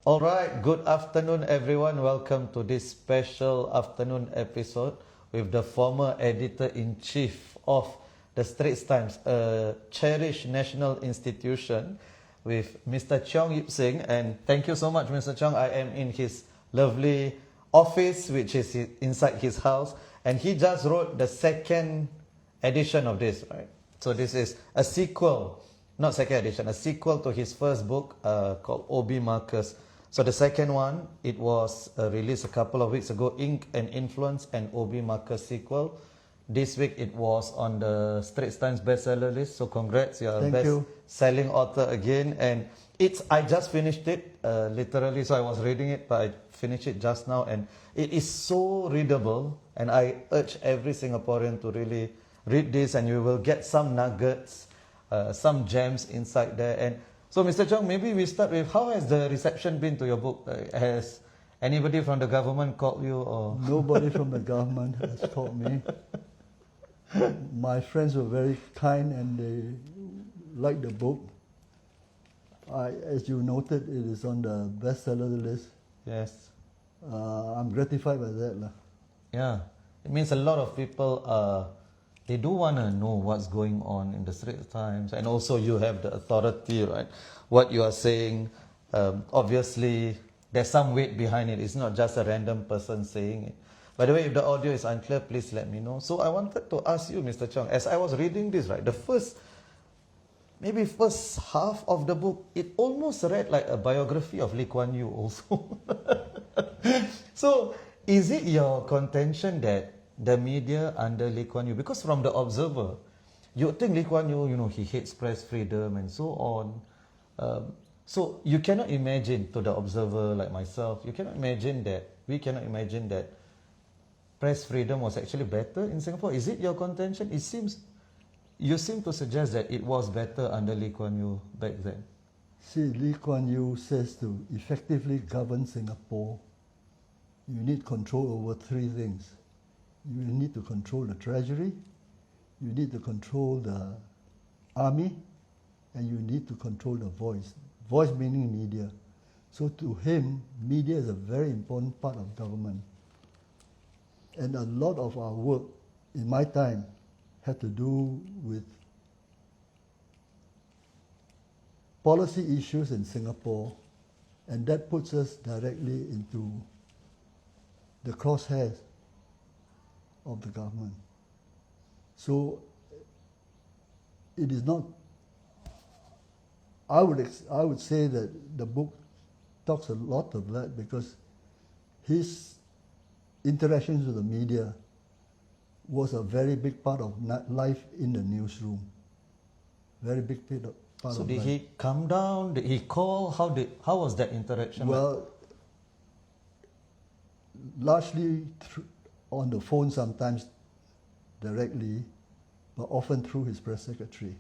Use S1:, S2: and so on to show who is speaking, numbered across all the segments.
S1: All right, good afternoon, everyone. Welcome to this special afternoon episode with the former editor-in-chief of the Straits Times, a cherished national institution, with Mr. Cheong Yip Seng. And thank you so much, Mr. Cheong. I am in his lovely office, which is inside his house, and he just wrote the second edition of this, right? So this is a sequel, not second edition, a sequel to his first book called OB Markers. So the second one, it was released a couple of weeks ago, Ink and Influence and OB Markers sequel. This week it was on the Straits Times bestseller list, so congrats, you're a best-selling author again. And I just finished it, literally, so I was reading it, but I finished it just now, and it is so readable, and I urge every Singaporean to really read this, and you will get some nuggets, some gems inside there. And so, Mr. Cheong, maybe we start with, how has the reception been to your book? Has anybody from the government called you? Or
S2: Nobody from the government has called me. My friends were very kind and they liked the book. As you noted, it is on the bestseller list.
S1: Yes.
S2: I'm gratified by that.
S1: Yeah, it means a lot of people, they do want to know what's going on in the Straits Times, and also you have the authority, right? What you are saying, obviously there's some weight behind it. It's not just a random person saying it. By the way, if the audio is unclear, please let me know. So I wanted to ask you, Mr. Cheong, as I was reading this, right, the first half of the book, it almost read like a biography of Lee Kuan Yew also. So is it your contention that the media under Lee Kuan Yew, because from the Observer, you think Lee Kuan Yew, he hates press freedom and so on. So you cannot imagine, to the Observer like myself, we cannot imagine that press freedom was actually better in Singapore. Is it your contention? You seem to suggest that it was better under Lee Kuan Yew back then.
S2: See, Lee Kuan Yew says to effectively govern Singapore, you need control over three things. You need to control the treasury, you need to control the army, and you need to control the voice. Voice meaning media. So to him, media is a very important part of government. And a lot of our work in my time had to do with policy issues in Singapore, and that puts us directly into the crosshairs of the government. So it is not, I would say that the book talks a lot of that, because his interactions with the media was a very big part of life in the newsroom. Very big part of life.
S1: So did he come down? Did he call? How was that interaction?
S2: Well, largely on the phone, sometimes directly, but often through his press secretary.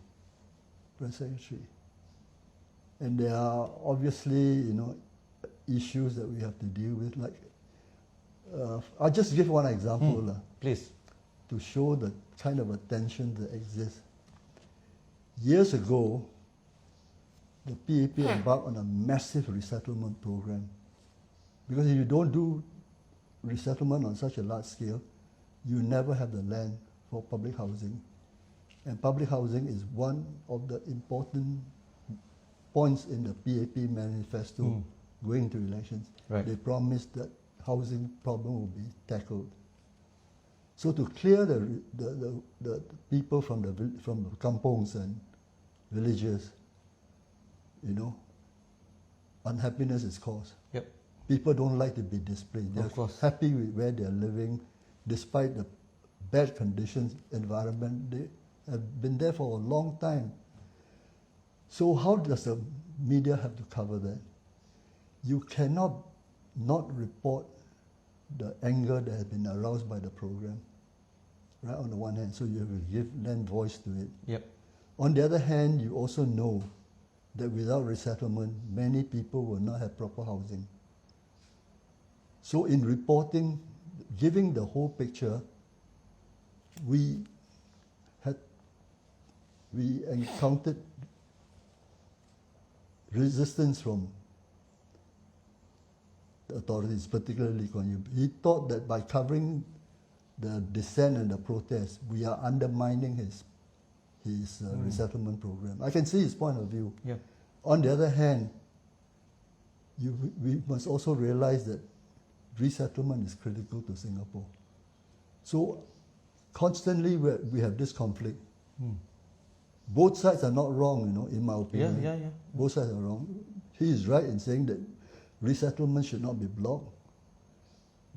S2: And there are obviously, issues that we have to deal with. Like, I'll just give one example,
S1: please,
S2: to show the kind of tension that exists. Years ago, the PAP embarked on a massive resettlement program, because if you don't do resettlement on such a large scale, you never have the land for public housing. And public housing is one of the important points in the PAP manifesto going to elections.
S1: Right.
S2: They promised that housing problem will be tackled. So to clear the people from the kampongs and villages, unhappiness is caused.
S1: Yep.
S2: People don't like to be displaced. They're happy with where they're living, despite the bad conditions, environment. They have been there for a long time. So how does the media have to cover that? You cannot not report the anger that has been aroused by the program, right, on the one hand. So you have to lend voice to it.
S1: Yep.
S2: On the other hand, you also know that without resettlement, many people will not have proper housing. So in reporting, giving the whole picture, we encountered resistance from authorities, particularly Lee Kuan Yew. He thought that by covering the dissent and the protests, we are undermining his resettlement program. I can see his point of view.
S1: Yeah.
S2: On the other hand, we must also realize that resettlement is critical to Singapore. So constantly we have this conflict. Both sides are not wrong, in my opinion.
S1: Yeah.
S2: Both sides are wrong. He is right in saying that resettlement should not be blocked.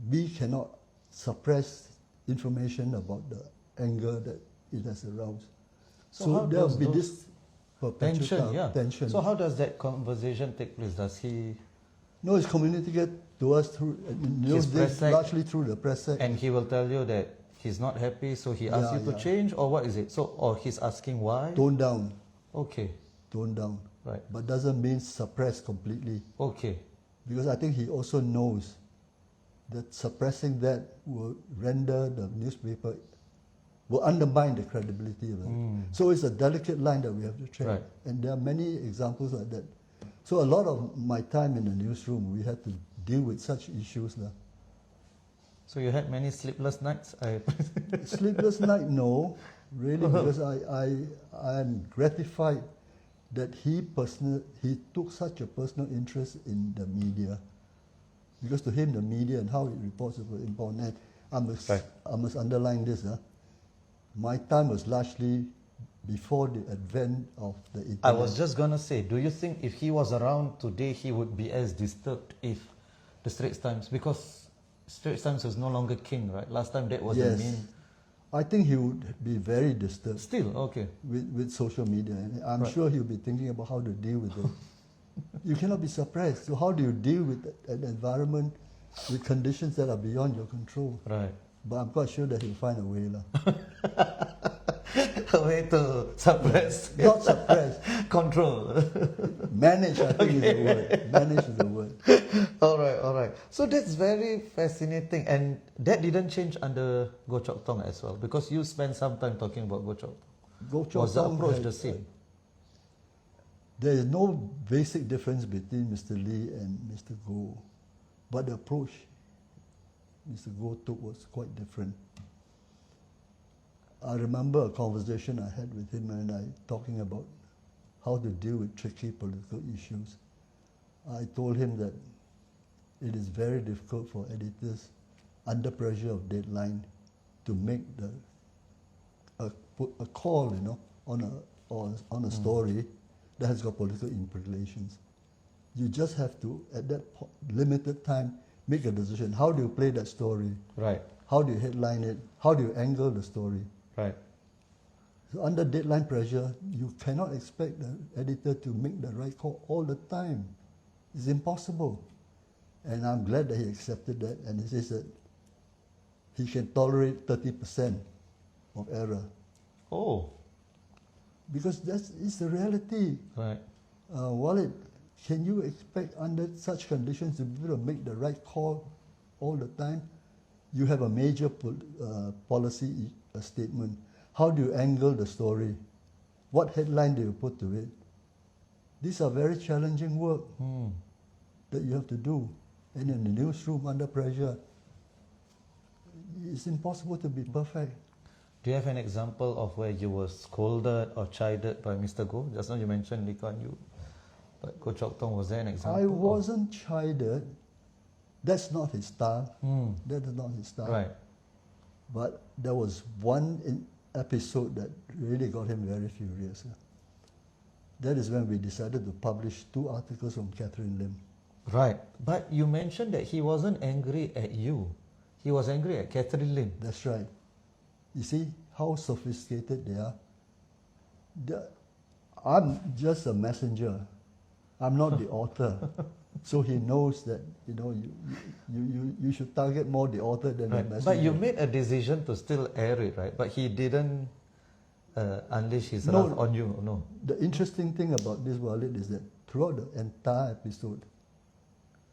S2: We cannot suppress information about the anger that it has aroused. So there will be this perpetual tension.
S1: So how does that conversation take place? Does he?
S2: No, it's communicated to us through largely through the press sec.
S1: And he will tell you that he's not happy, so he asks you to change, or what is it? So, or he's asking why?
S2: Tone down.
S1: Okay.
S2: Tone down.
S1: Right.
S2: But doesn't mean suppress completely.
S1: Okay.
S2: Because I think he also knows that suppressing that will render the newspaper, will undermine the credibility of it. So it's a delicate line that we have to tread.
S1: Right.
S2: And there are many examples like that. So a lot of my time in the newsroom, we had to deal with such issues.
S1: So you had many sleepless nights?
S2: Sleepless night, no. Really, because I am gratified that he took such a personal interest in the media. Because to him, the media and how it reports were important. And I must underline this. My time was largely before the advent of the internet.
S1: I was just going to say, do you think if he was around today, he would be as disturbed if the Straits Times, because Straits Times is no longer king, right? Last time that was the main.
S2: I think he would be very disturbed.
S1: Still, okay.
S2: With social media. And I'm sure he'll be thinking about how to deal with it. You cannot be suppressed. So how do you deal with an environment with conditions that are beyond your control?
S1: Right.
S2: But I'm quite sure that he'll find a way.
S1: A way to suppress.
S2: Not suppress.
S1: Control.
S2: Manage, I think is the word. Manage is the word.
S1: All right. So that's very fascinating. And that didn't change under Goh Chok Tong as well, because you spent some time talking about Goh Chok Tong. Was the approach the same?
S2: There is no basic difference between Mr. Lee and Mr. Goh. But the approach Mr. Goh took was quite different. I remember a conversation I had with him and I talking about how to deal with tricky political issues. I told him that it is very difficult for editors under pressure of deadline to make a call, on a story that has got political implications. You just have to, at that limited time, make a decision. How do you play that story?
S1: Right.
S2: How do you headline it? How do you angle the story?
S1: Right.
S2: So under deadline pressure, you cannot expect the editor to make the right call all the time. It's impossible. And I'm glad that he accepted that, and he says that he can tolerate 30% of error.
S1: Oh.
S2: Because that's the reality.
S1: Right.
S2: Walid, can you expect under such conditions to be able to make the right call all the time? You have a major policy statement. How do you angle the story? What headline do you put to it? These are very challenging work that you have to do. And in the newsroom, under pressure, it's impossible to be perfect.
S1: Do you have an example of where you were scolded or chided by Mr. Goh? Just now you mentioned Lee Kuan Yew, but Goh Chok Tong, was there an example?
S2: I wasn't chided. That's not his style. That is not his style.
S1: Right.
S2: But there was one episode that really got him very furious. That is when we decided to publish 2 articles from Catherine Lim.
S1: Right. But you mentioned that he wasn't angry at you. He was angry at Catherine Lim.
S2: That's right. You see how sophisticated they are? I'm just a messenger. I'm not the author. So he knows that, you should target more the author than the messenger.
S1: But you made a decision to still air it, right? But he didn't unleash his wrath on you, no?
S2: The interesting thing about this, Walid, is that throughout the entire episode,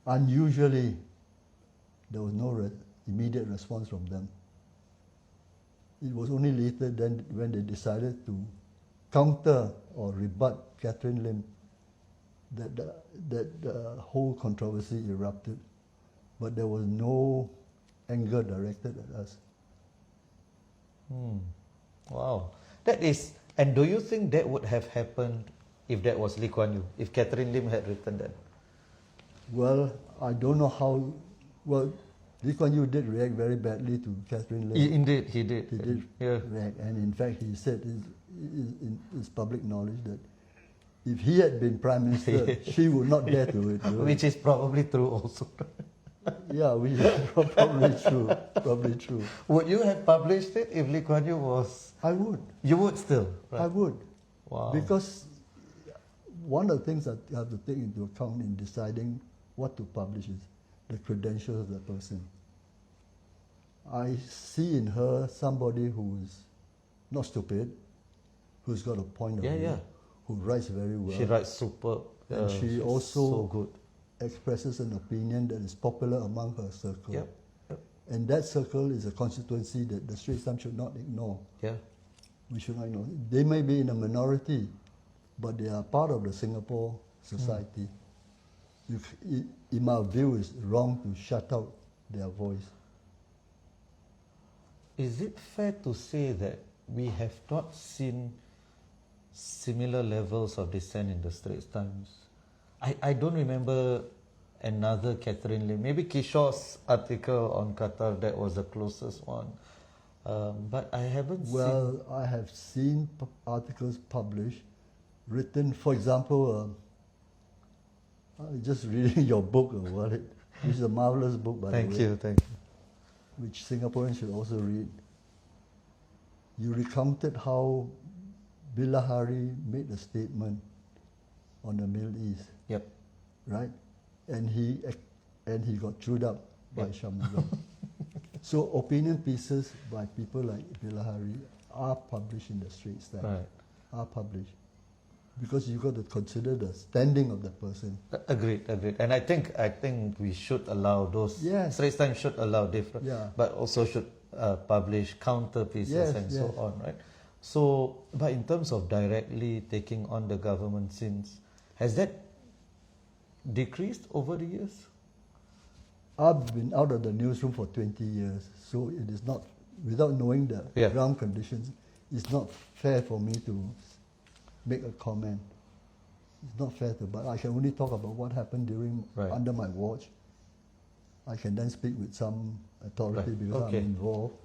S2: unusually, there was no immediate response from them. It was only later then when they decided to counter or rebut Catherine Lim that the whole controversy erupted. but there was no anger directed at us.
S1: Wow. That is, and do you think that would have happened if that was Lee Kuan Yew, if Catherine Lim had written that?
S2: Well, I don't know how. Well, Lee Kuan Yew did react very badly to Catherine Lim.
S1: Indeed, he did.
S2: He did
S1: Yeah.
S2: react, and in fact, he said it's public knowledge that if he had been prime minister, she would not dare to do it.
S1: Which is probably true also.
S2: Yeah, which is probably true. Probably true.
S1: Would you have published it if Lee Kuan Yew was?
S2: I would.
S1: You would still? Right?
S2: I would.
S1: Wow.
S2: Because one of the things that you have to take into account in deciding what to publish is the credentials of the person. I see in her somebody who's not stupid, who's got a point of view, who writes very well.
S1: She writes super.
S2: And she also
S1: so good.
S2: expresses an opinion that is popular among her circle.
S1: Yep.
S2: And that circle is a constituency that the Straits Times should not ignore.
S1: Yeah.
S2: We should not ignore. They may be in a minority, but they are part of the Singapore society. In my view, it's wrong to shut out their voice.
S1: Is it fair to say that we have not seen similar levels of dissent in the Straits Times? I don't remember another Catherine Lim. Maybe Kishore's article on Qatar, that was the closest one. But I haven't seen...
S2: Well, I have seen articles published, written, for example, just reading your book, Walid, which is a marvelous book, by the way.
S1: Thank you.
S2: Which Singaporeans should also read. You recounted how Bilahari made a statement on the Middle East.
S1: Yep.
S2: Right? And he got chewed up by Shamuzan. So opinion pieces by people like Bilahari are published in the Straits Times.
S1: Right.
S2: Are published. Because you've got to consider the standing of the person.
S1: Agreed. And I think we should allow those.
S2: Yes.
S1: Straits Times should allow different, but also should publish counter pieces and so on, right? So, but in terms of directly taking on the government since, has that decreased over the years?
S2: I've been out of the newsroom for 20 years, so it is not, without knowing the ground conditions, it's not fair for me to make a comment. It's not fair to, but I can only talk about what happened under my watch. I can then speak with some authority because I'm involved.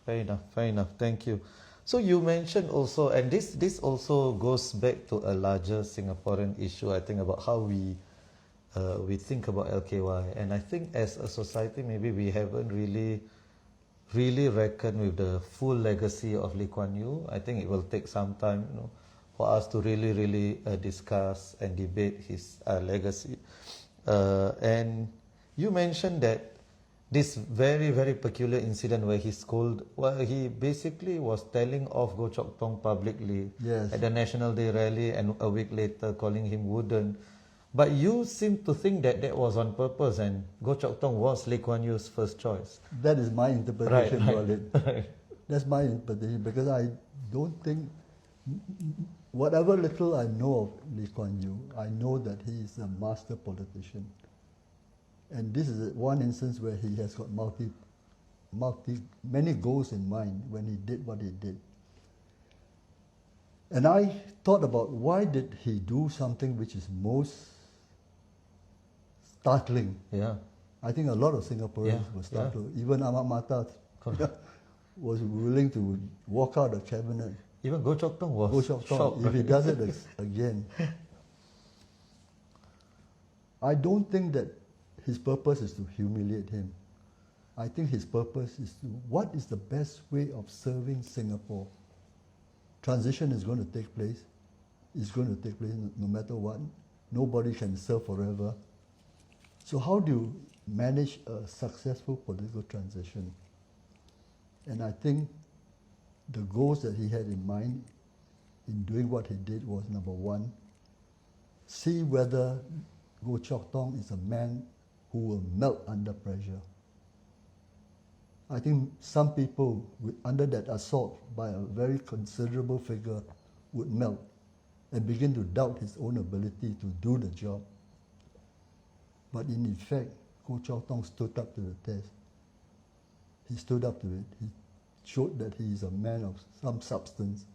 S1: Fair enough. Thank you. So you mentioned also, and this also goes back to a larger Singaporean issue, I think, about how we think about LKY. And I think as a society, maybe we haven't really reckoned with the full legacy of Lee Kuan Yew. I think it will take some time, for us to really discuss and debate his legacy. And you mentioned that this very peculiar incident where he basically was telling off Goh Chok Tong publicly at the National Day rally, and a week later calling him wooden. But you seem to think that was on purpose, and Goh Chok Tong was Lee Kuan Yew's first choice.
S2: That is my interpretation, Walid.
S1: Right.
S2: That's my interpretation, because I don't think, whatever little I know of Lee Kuan Yew, I know that he is a master politician. And this is one instance where he has got many goals in mind when he did what he did. And I thought about, why did he do something which is most startling?
S1: Yeah.
S2: I think a lot of Singaporeans were startled. Even Ahmad Mata was willing to walk out of cabinet.
S1: Even Goh Chok Tong was shocked.
S2: If he does it again. I don't think that his purpose is to humiliate him. I think his purpose is to, what is the best way of serving Singapore? Transition is going to take place. It's going to take place no matter what. Nobody can serve forever. So how do you manage a successful political transition? And I think the goals that he had in mind in doing what he did was, number one, see whether Goh Chok Tong is a man who will melt under pressure. I think some people under that assault by a very considerable figure would melt and begin to doubt his own ability to do the job. But in effect, Goh Chok Tong stood up to the test. He stood up to it. He showed that he is a man of some substance.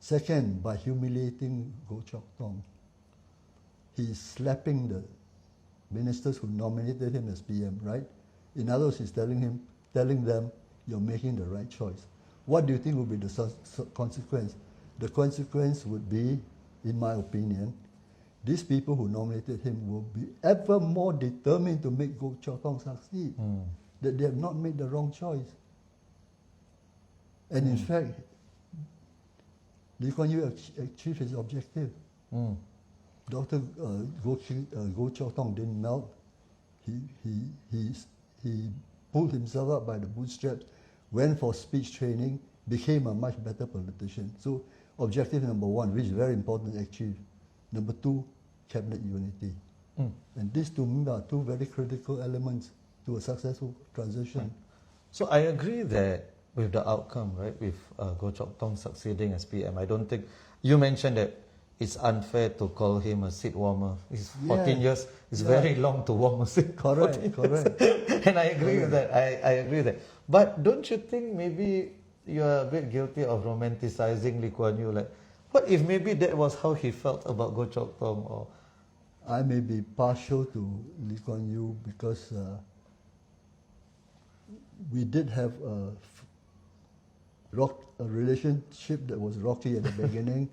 S2: Second, by humiliating Goh Chok Tong, he is slapping the ministers who nominated him as PM, right? In other words, he's telling them, you're making the right choice. What do you think will be the consequence? The consequence would be, in my opinion, these people who nominated him will be ever more determined to make Goh Chok Tong succeed, that they have not made the wrong choice. And in fact, Lee Kuan Yew achieved his objective. Dr. Goh Chok Tong didn't melt. He pulled himself up by the bootstraps, went for speech training, became a much better politician. So objective number one, which is very important, achieved. Number two, cabinet unity. And these to me are two very critical elements to a successful transition.
S1: So I agree that with the outcome, right, with Goh Chok Tong succeeding as PM, I don't think, you mentioned that it's unfair to call him a seat warmer. It's 14 years. It's very long to warm a seat.
S2: Correct.
S1: And I agree with that. I agree with that. But don't you think maybe you're a bit guilty of romanticizing Lee Kuan Yew? Like, what if maybe that was how he felt about Goh Chok Tong? Or
S2: I may be partial to Lee Kuan Yew because we did have a relationship that was rocky at the beginning,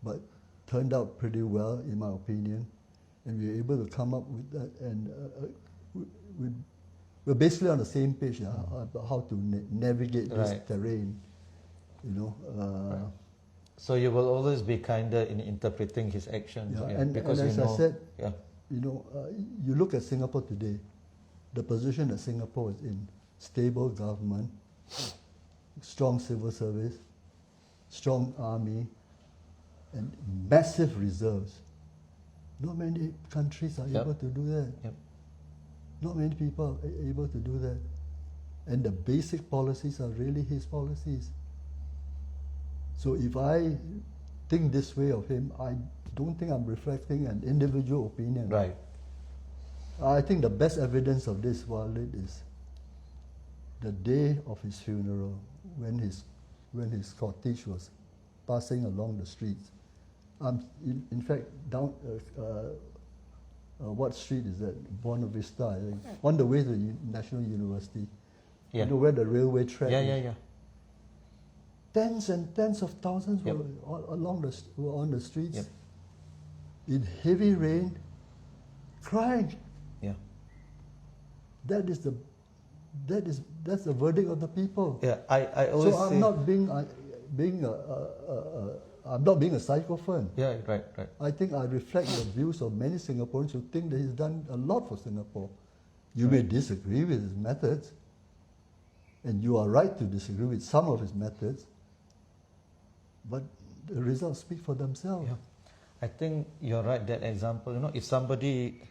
S2: but turned out pretty well, in my opinion. And we were able to come up with that, and we're basically on the same page about how to navigate this terrain. You know.
S1: So you will always be kinder in interpreting his actions.
S2: And as I said, you know, you look at Singapore today, the position that Singapore is in: stable government, strong civil service, strong army, and massive reserves. Not many countries are able to do that. Not many people are able to do that. And the basic policies are really his policies. So if I think this way of him, I don't think I'm reflecting an individual opinion.
S1: Right.
S2: I think the best evidence of this, Walid, is the day of his funeral, when his cortege was passing along the streets. In fact, down what street is that? Buona Vista, I think. On the way to the National University. You know where the railway track is? Tens and tens of thousands were on the streets in heavy rain, crying. That's the verdict of the people.
S1: I always
S2: so I'm not being I'm not being a psychophone.
S1: Right.
S2: I think I reflect the views of many Singaporeans who think that he's done a lot for Singapore. You may disagree with his methods, and you are right to disagree with some of his methods, but the results speak for themselves.
S1: I think you're right. That example, you know, if somebody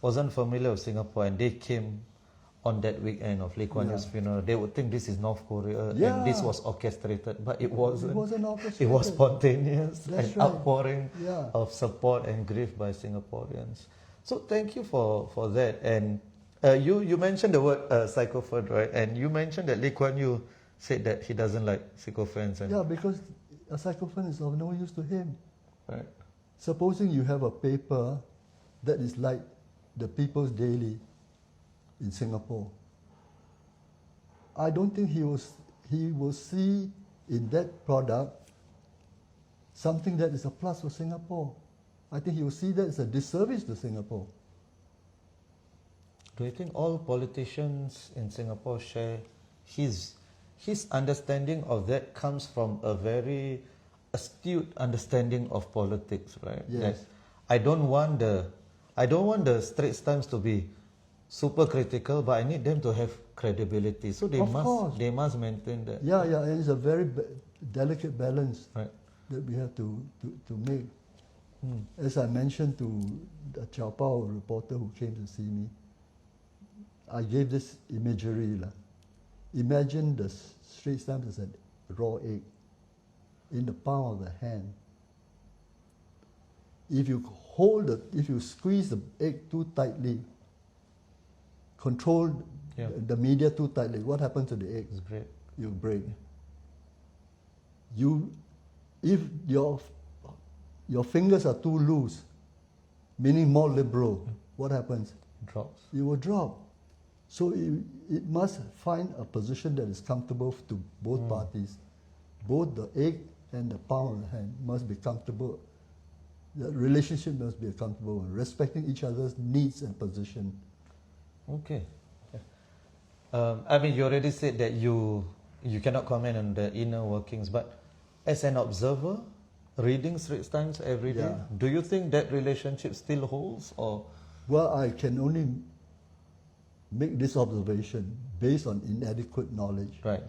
S1: wasn't familiar with Singapore and they came on that weekend of Lee Kuan Yew's funeral, they would think this is North Korea and this was orchestrated, but it wasn't.
S2: It wasn't orchestrated.
S1: It was spontaneous.
S2: That's
S1: and
S2: right.
S1: outpouring of support and grief by Singaporeans. So thank you for that. And you mentioned the word psychophone, right? And you mentioned that Lee Kuan Yew said that he doesn't like sycophants. And
S2: because a psychophone is of no use to him.
S1: Right.
S2: Supposing you have a paper that is like the People's Daily in Singapore, I don't think he will see in that product something that is a plus for Singapore. I think he will see that as a disservice to Singapore.
S1: Do you think all politicians in Singapore share his understanding of that? Comes from a very astute understanding of politics, right?
S2: Yes.
S1: That I don't want the Straits Times to be super critical, but I need them to have credibility. So they must maintain that.
S2: And it's a very delicate balance that we have to make. As I mentioned to the Chao Pao reporter who came to see me, I gave this imagery. Imagine the Straits Times as a raw egg in the palm of the hand. If you squeeze the egg too tightly, control
S1: Yeah.
S2: the media too tightly, what happens to the egg?
S1: It's great.
S2: You break. If your fingers are too loose, meaning more liberal, what happens?
S1: Drops.
S2: It will drop. So it must find a position that is comfortable to both parties. Both the egg and the palm of the hand must be comfortable. The relationship must be a comfortable one, respecting each other's needs and position.
S1: Okay. I mean, you already said that you cannot comment on the inner workings, but as an observer, reading Straits Times every day,
S2: Yeah.
S1: do you think that relationship still holds, or?
S2: Well, I can only make this observation based on inadequate knowledge.
S1: Right.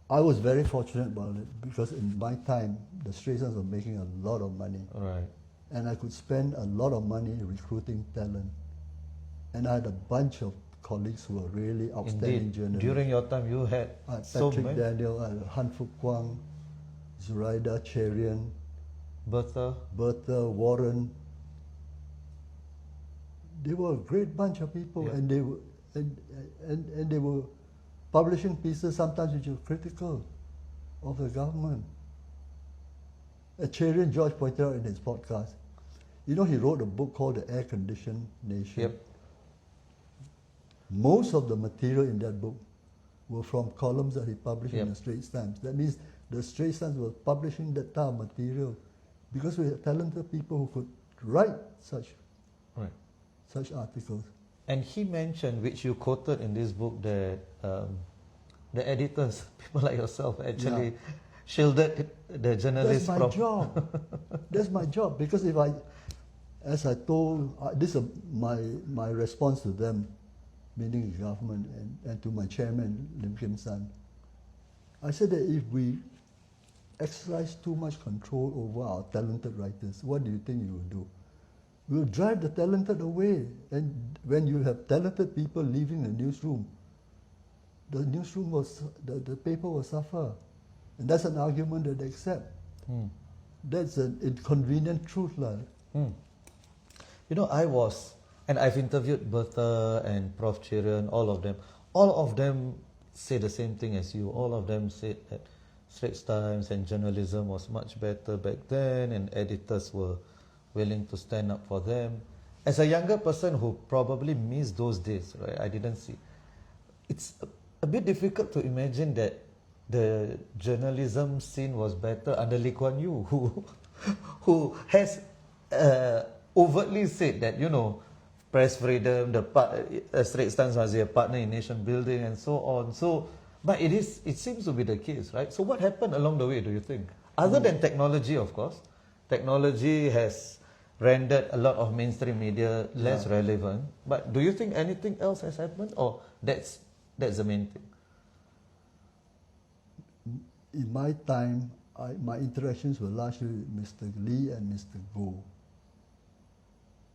S2: I was very fortunate about it because in my time, the Straits Times were making a lot of money.
S1: Right.
S2: And I could spend a lot of money recruiting talent. And I had a bunch of colleagues who were really outstanding
S1: Indeed.
S2: journalists.
S1: During your time, you had
S2: I had
S1: so
S2: Patrick
S1: many.
S2: Daniel, I had Han Fuk Kwang, Zuraida Cherian,
S1: Bertha.
S2: Warren. They were a great bunch of people,
S1: Yeah.
S2: and they were publishing pieces sometimes which were critical of the government. Cherian George pointed out in his podcast, he wrote a book called The Air Conditioned Nation.
S1: Yep.
S2: Most of the material in that book were from columns that he published in
S1: Yep.
S2: the Straits Times. That means the Straits Times were publishing that type of material because we had talented people who could write such articles.
S1: And he mentioned, which you quoted in this book, that the editors, people like yourself, actually shielded the journalists
S2: That's my job. That's my job, because as I told, this is my response to them, meaning the government, and to my chairman, Lim Kim San. I said that if we exercise too much control over our talented writers, what do you think you will do? We'll drive the talented away. And when you have talented people leaving the newsroom the paper will suffer. And that's an argument that they accept. That's an inconvenient truth.
S1: I've interviewed Bertha and Prof. Cherian, all of them. All of them say the same thing as you. All of them said that Straits Times and journalism was much better back then, and editors were willing to stand up for them. As a younger person who probably missed those days, right? I didn't see. It's a bit difficult to imagine that the journalism scene was better under Lee Kuan Yew, who has overtly said that, press freedom, the Straits Times must be a partner in nation building, and so on. But it seems to be the case, right? So what happened along the way, do you think? Other than technology, of course. Technology has rendered a lot of mainstream media less relevant. But do you think anything else has happened, or that's the main thing?
S2: In my time, my interactions were largely with Mr. Lee and Mr. Goh.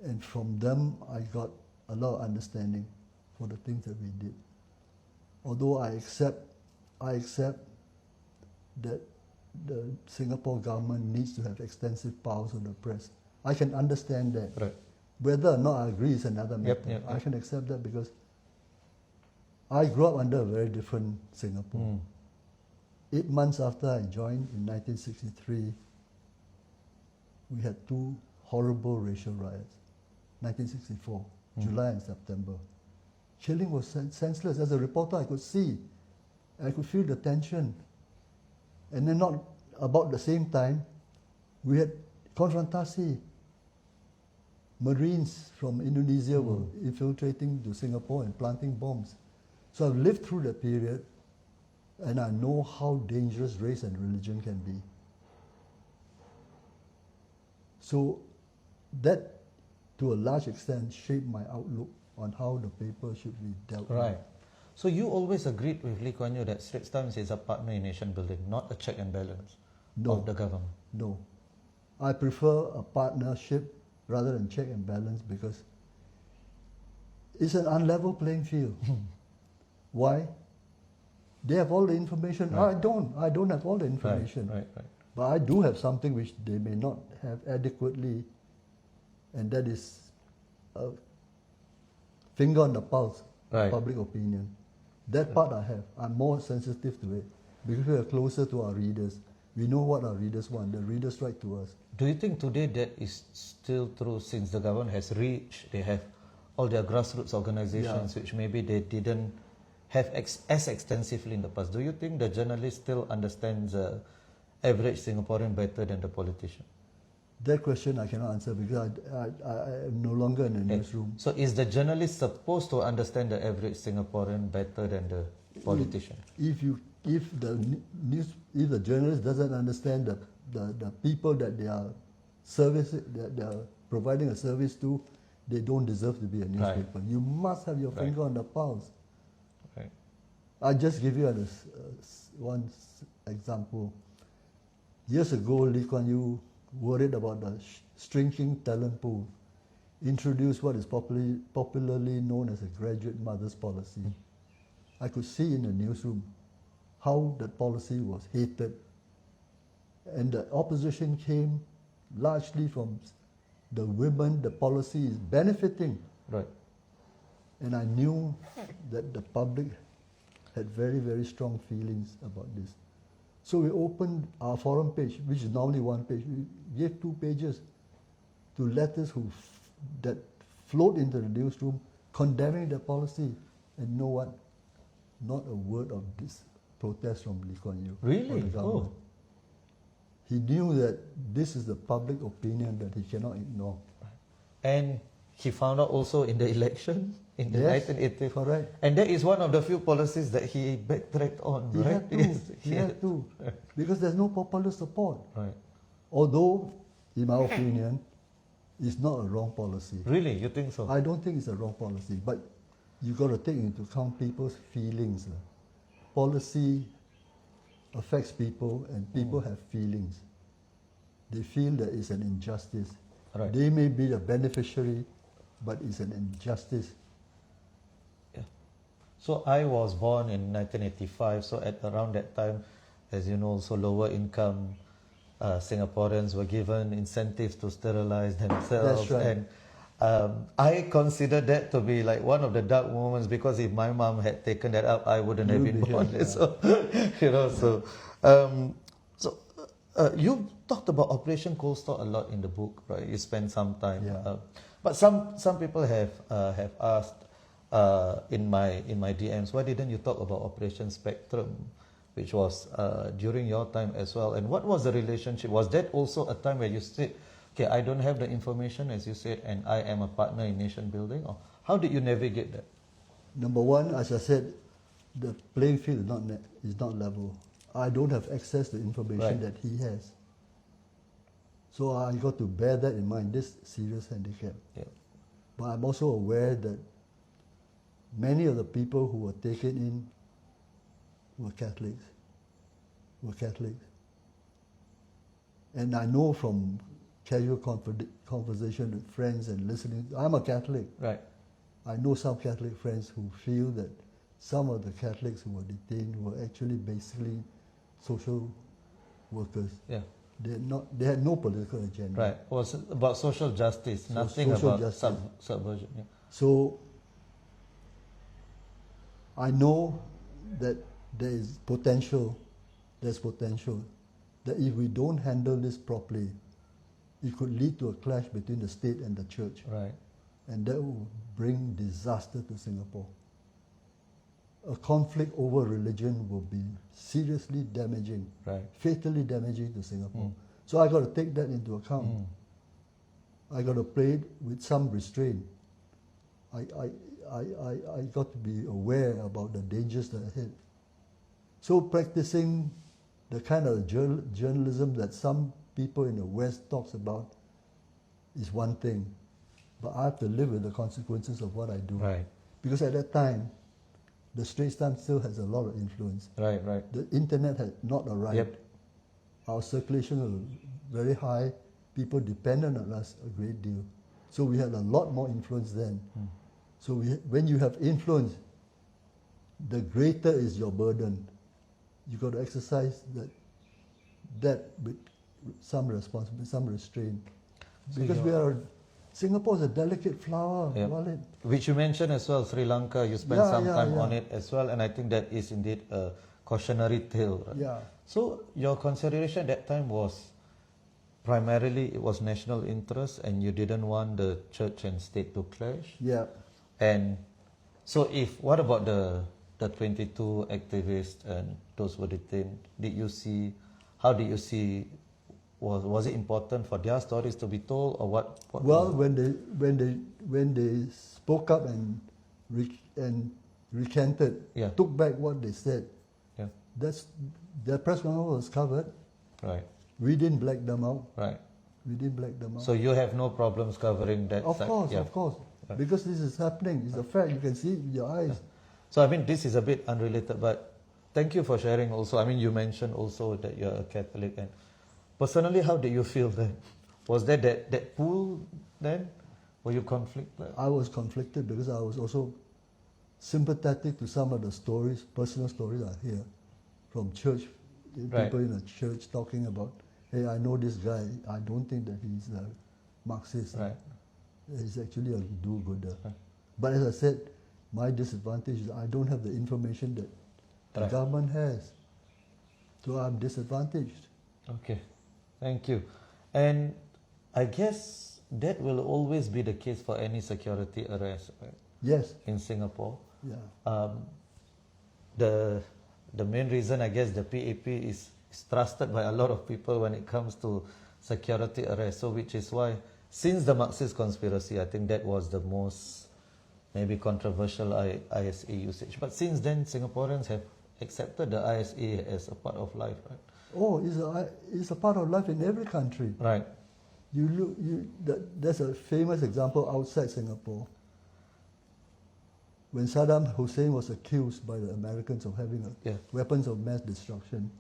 S2: And from them, I got a lot of understanding for the things that we did. Although I accept that the Singapore government needs to have extensive powers on the press. I can understand that.
S1: Right.
S2: Whether or not I agree is another matter.
S1: Yep.
S2: I can accept that because I grew up under a very different Singapore. 8 months after I joined in 1963, we had two horrible racial riots. 1964, July and September. Killing was senseless. As a reporter, I could see, I could feel the tension. And then not about the same time, we had konfrontasi. Marines from Indonesia were infiltrating to Singapore and planting bombs. So I've lived through that period, and I know how dangerous race and religion can be. So that, to a large extent, shaped my outlook on how the paper should be dealt with.
S1: Right. So you always agreed with Lee Kuan Yew that Straits Times is a partner in nation building, not a check and balance of the government.
S2: No. I prefer a partnership rather than check and balance because it's an unlevel playing field. Why? They have all the information.
S1: Right.
S2: I don't have all the information.
S1: Right.
S2: But I do have something which they may not have adequately, and that is finger on the pulse
S1: Right.
S2: of public opinion. That part I have. I'm more sensitive to it because we are closer to our readers. We know what our readers want. The readers write to us.
S1: Do you think today that is still true since the government has reached, they have all their grassroots organizations which maybe they didn't have as extensively in the past? Do you think the journalist still understands the average Singaporean better than the politician?
S2: That question I cannot answer because I am no longer in the newsroom.
S1: So is the journalist supposed to understand the average Singaporean better than the politician?
S2: If the journalist doesn't understand the people that they are providing a service to, they don't deserve to be a newspaper.
S1: Right.
S2: You must have your finger on the pulse.
S1: Right.
S2: I just give you one example. Years ago, Lee Kuan Yew, worried about the shrinking talent pool, introduced what is popularly known as a graduate mother's policy. I could see in the newsroom how that policy was hated. And the opposition came largely from the women the policy is benefiting.
S1: Right.
S2: And I knew that the public had very, very strong feelings about this. So we opened our forum page, which is normally one page. We gave 2 pages to letters that flowed into the newsroom condemning the policy. And you know what? Not a word of this protest from Lee Kuan Yew.
S1: Really?
S2: Or the government.
S1: Oh.
S2: He knew that this is the public opinion that he cannot ignore.
S1: And he found out also in the election in the
S2: Yes,
S1: 1980.
S2: correct.
S1: And that is one of the few policies that he backtracked on,
S2: He
S1: right?
S2: had to.
S1: Yes,
S2: He had to. Because there's no popular support.
S1: Right.
S2: Although, in my opinion, it's not a wrong policy.
S1: Really? You think so?
S2: I don't think it's a wrong policy, but you got to take into account people's feelings. Policy affects people, and people have feelings. They feel that it's an injustice.
S1: Right.
S2: They may be the beneficiary, but it's an injustice.
S1: Yeah. So I was born in 1985, so at around that time, as you know, also lower income Singaporeans were given incentives to sterilize themselves.
S2: That's right.
S1: And I consider that to be like one of the dark moments, because if my mom had taken that up, I wouldn't have been born.
S2: Yeah.
S1: So, you talked about Operation Cold Store a lot in the book, right? You spent some time.
S2: Yeah.
S1: But some people have asked in my DMs, why didn't you talk about Operation Spectrum, which was during your time as well? And what was the relationship? Was that also a time where you said, okay, I don't have the information, as you said, and I am a partner in nation building? Or how did you navigate that?
S2: Number one, as I said, the playing field is not level. I don't have access to information that he has. So I got to bear that in mind, this serious handicap.
S1: Yeah.
S2: But I'm also aware that many of the people who were taken in were Catholics. And I know from casual conversation with friends and listening, I'm a Catholic.
S1: Right.
S2: I know some Catholic friends who feel that some of the Catholics who were detained were actually basically social workers.
S1: Yeah.
S2: They had no political agenda.
S1: Right. It was about social justice, nothing
S2: social
S1: about
S2: justice.
S1: subversion. Yeah.
S2: So I know that there's potential that if we don't handle this properly, it could lead to a clash between the state and the church.
S1: Right.
S2: And that will bring disaster to Singapore. A conflict over religion will be seriously damaging,
S1: Right.
S2: fatally damaging to Singapore. So I got to take that into account. I got to play it with some restraint. I got to be aware about the dangers that are ahead. So practicing the kind of journalism that some people in the West talks about is one thing, but I have to live with the consequences of what I do.
S1: Right.
S2: Because at that time, the Straits Times still has a lot of influence.
S1: Right.
S2: The internet had not arrived.
S1: Yep.
S2: Our circulation was very high. People depended on us a great deal. So we had a lot more influence then. So when you have influence, the greater is your burden. You got to exercise that with some responsibility, some restraint.
S1: So
S2: Because we are Singapore is a delicate flower,
S1: Yeah.
S2: Walid.
S1: Which you mentioned as well, Sri Lanka, you spent some time on it as well, and I think that is indeed a cautionary tale. Right?
S2: Yeah.
S1: So your consideration at that time was primarily it was national interest and you didn't want the church and state to clash?
S2: Yeah.
S1: And so what about the 22 activists and those who were detained? How did you see, was it important for their stories to be told, or what
S2: Well, when they spoke up and recanted,
S1: Yeah.
S2: took back what they said,
S1: Yeah.
S2: their press conference was covered.
S1: Right.
S2: We didn't black them out.
S1: Right.
S2: We didn't black them out.
S1: So you have no problems covering that
S2: Of
S1: side?
S2: course,
S1: Yeah.
S2: of course.
S1: Right.
S2: Because this is happening. It's a fact. You can see it with your eyes.
S1: So I mean, this is a bit unrelated, but thank you for sharing also. I mean, you mentioned also that you're a Catholic, and personally, how did you feel then? Was there that pull then? Were you conflicted?
S2: I was conflicted because I was also sympathetic to some of the stories, personal stories I hear from church,
S1: Right.
S2: people in a church talking about, hey, I know this guy, I don't think that he's a Marxist.
S1: Right.
S2: He's actually a do-gooder.
S1: Right.
S2: But as I said, my disadvantage is I don't have the information that the
S1: Right.
S2: government has. So I'm disadvantaged.
S1: Okay, thank you. And I guess that will always be the case for any security arrest, right?
S2: Yes.
S1: In Singapore.
S2: Yeah.
S1: The main reason, I guess, the PAP is trusted by a lot of people when it comes to security arrest. So which is why, since the Marxist conspiracy, I think that was the most maybe controversial ISA usage. But since then, Singaporeans have accepted the ISA as a part of life, right?
S2: Oh, it's a part of life in every country.
S1: Right.
S2: There's a famous example outside Singapore. When Saddam Hussein was accused by the Americans of having weapons of mass destruction,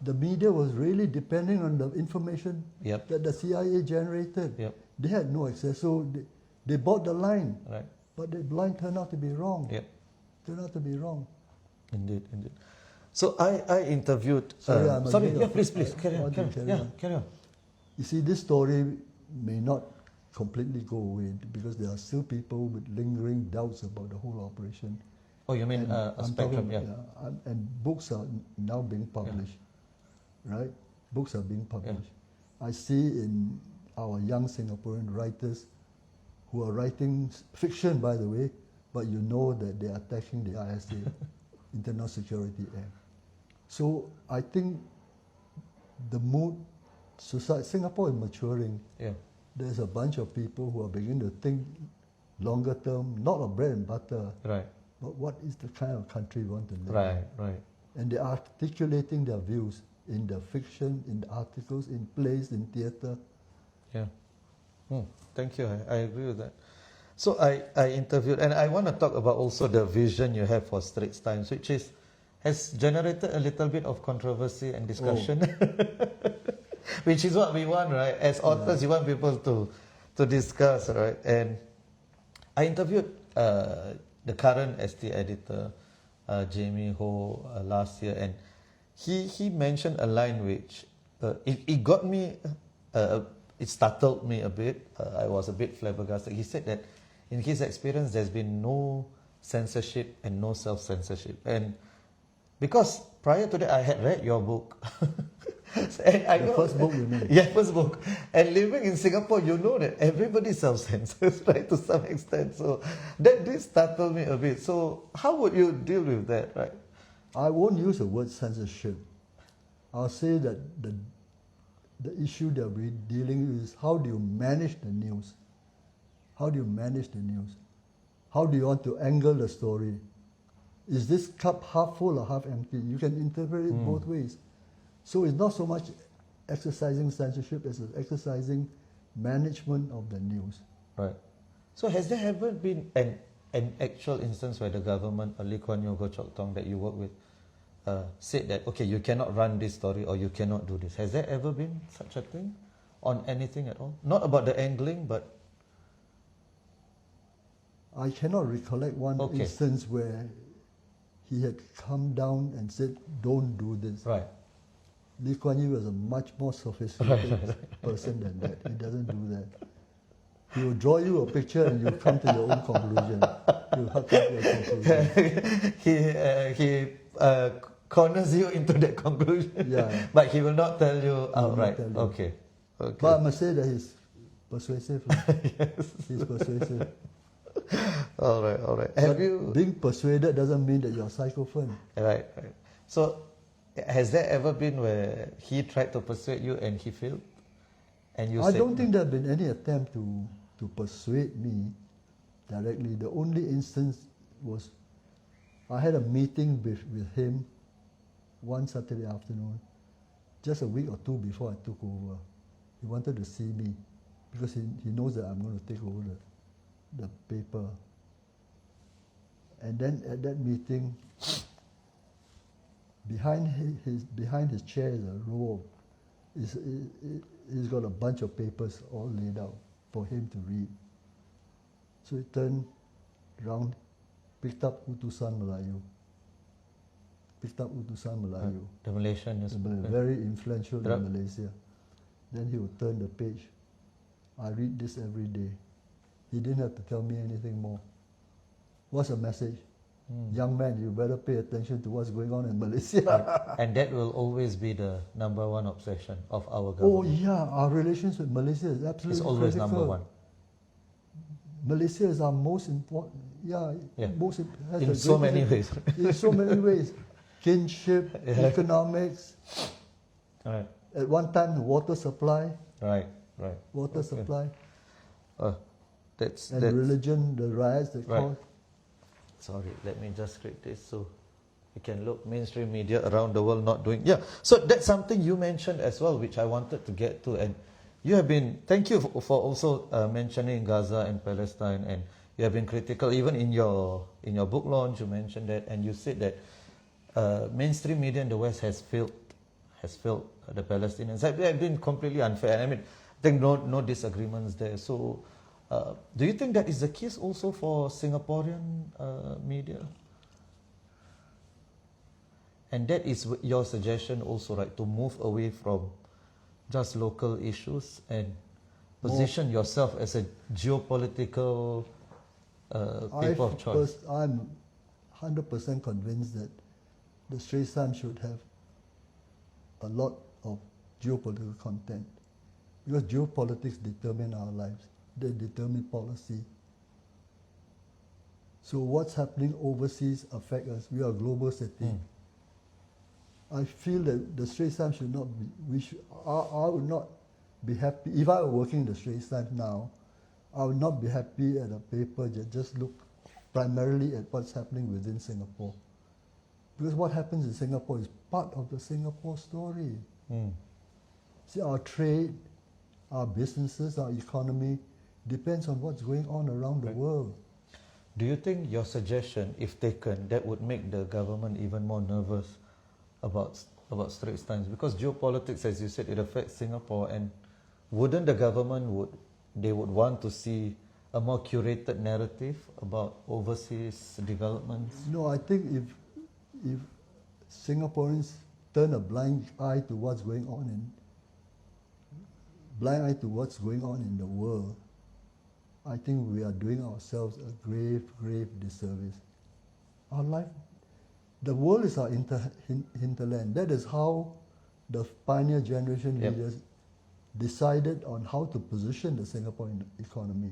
S2: the media was really depending on the information
S1: Yep.
S2: that the CIA generated.
S1: Yep.
S2: They had no access, so they bought the line.
S1: Right.
S2: But the line turned out to be wrong.
S1: Yep.
S2: Turned out to be wrong.
S1: Indeed. So I interviewed.
S2: Sorry,
S1: please, carry on. Carry on.
S2: You see, this story may not completely go away because there are still people with lingering doubts about the whole operation.
S1: Oh, you mean a
S2: I'm
S1: spectrum?
S2: talking- and books are now being published, right? Books are being published. I see in our young Singaporean writers who are writing fiction, by the way, but you know that they are attacking the ISA, Internal Security Act. So I think the mood, Singapore is maturing.
S1: Yeah.
S2: There's a bunch of people who are beginning to think longer term, not of bread and butter,
S1: Right.
S2: but what is the kind of country we want to live
S1: Right. Right.
S2: in. And they're articulating their views in the fiction, in the articles, in plays, in theatre.
S1: Yeah. Thank you. I agree with that. So I interviewed, and I want to talk about also the vision you have for Straits Times, which has generated a little bit of controversy and discussion, which is what we want, right? As authors, you want people to discuss, right? And I interviewed the current ST editor, Jamie Ho, last year, and he mentioned a line which it got me, it startled me a bit. I was a bit flabbergasted. He said that in his experience, there's been no censorship and no self-censorship. And because prior to that, I had read your book. And I know,
S2: first book you mean?
S1: Yeah, first book. And living in Singapore, you know that everybody self-censors, right, to some extent. So that did startle me a bit. So how would you deal with that, right?
S2: I won't use the word censorship. I'll say that the issue that we're dealing with is how do you manage the news? How do you manage the news? How do you want to angle the story? Is this cup half full or half empty? You can interpret it both ways. So it's not so much exercising censorship as exercising management of the news.
S1: Right. So has there ever been an actual instance where the government, Lee Kuan Yew, Goh Chok Tong, that you work with, said that, okay, you cannot run this story or you cannot do this? Has there ever been such a thing on anything at all? Not about the angling, but...
S2: I cannot recollect one instance where he had come down and said, don't do this.
S1: Right.
S2: Lee Kuan Yew was a much more sophisticated person than that. He doesn't do that. He will draw you a picture and you come to your own conclusion. You come to your conclusion.
S1: he corners you into that conclusion.
S2: Yeah.
S1: But he will not tell you
S2: will not
S1: outright.
S2: tell you.
S1: Okay.
S2: But I must say that he's persuasive.
S1: Yes.
S2: He's persuasive.
S1: All right.
S2: But being persuaded doesn't mean that you're a psychophone.
S1: Right. So, has there ever been where he tried to persuade you and he failed? And you
S2: I
S1: said,
S2: don't think there have been any attempt to persuade me directly. The only instance was I had a meeting with him one Saturday afternoon, just a week or two before I took over. He wanted to see me because he knows that I'm going to take over the paper. And then at that meeting, behind his chair is a row of, he's got a bunch of papers all laid out for him to read. So he turned round, picked up Utusan Melayu.
S1: the Malaysian newspaper.
S2: Very influential in Malaysia. Then he would turn the page. I read this every day. He didn't have to tell me anything more. What's the message? Young man, you better pay attention to what's going on in Malaysia.
S1: And that will always be the number one obsession of our government.
S2: Oh yeah, our relations with Malaysia is absolutely
S1: It's always
S2: critical.
S1: number one.
S2: Malaysia is our most important, most has
S1: In
S2: the
S1: so many
S2: greatest-
S1: ways.
S2: In so many ways. Kinship, economics.
S1: Right.
S2: At one time, water supply.
S1: Right.
S2: Water supply.
S1: That's
S2: Religion, the riots that
S1: Right.
S2: caused.
S1: Sorry, let me just script this so you can look mainstream media around the world not doing. Yeah, so that's something you mentioned as well, which I wanted to get to. And you have been, thank you for also mentioning Gaza and Palestine, and you have been critical even in your book launch. You mentioned that, and you said that mainstream media in the West has failed the Palestinians. They have been completely unfair. I mean, I think no disagreements there. So. Do you think that is the case also for Singaporean media? And that is your suggestion also, right? To move away from just local issues and position yourself as a geopolitical paper of choice.
S2: I'm 100% convinced that the Straits Times should have a lot of geopolitical content, because geopolitics determine our lives. They determine policy. So what's happening overseas affects us. We are a global city. I feel that the Straits Times should not be, I would not be happy, if I were working in the Straits Times now, I would not be happy at a paper that just look primarily at what's happening within Singapore. Because what happens in Singapore is part of the Singapore story. See, our trade, our businesses, our economy, depends on what's going on around the world.
S1: Do you think your suggestion, if taken, that would make the government even more nervous about Straits Times? Because geopolitics, as you said, it affects Singapore, and wouldn't the government would want to see a more curated narrative about overseas developments?
S2: No, I think if Singaporeans turn a blind eye to what's going on in the world, I think we are doing ourselves a grave disservice. Our life, the world is our hinterland. That is how the pioneer generation leaders decided on how to position the Singaporean economy.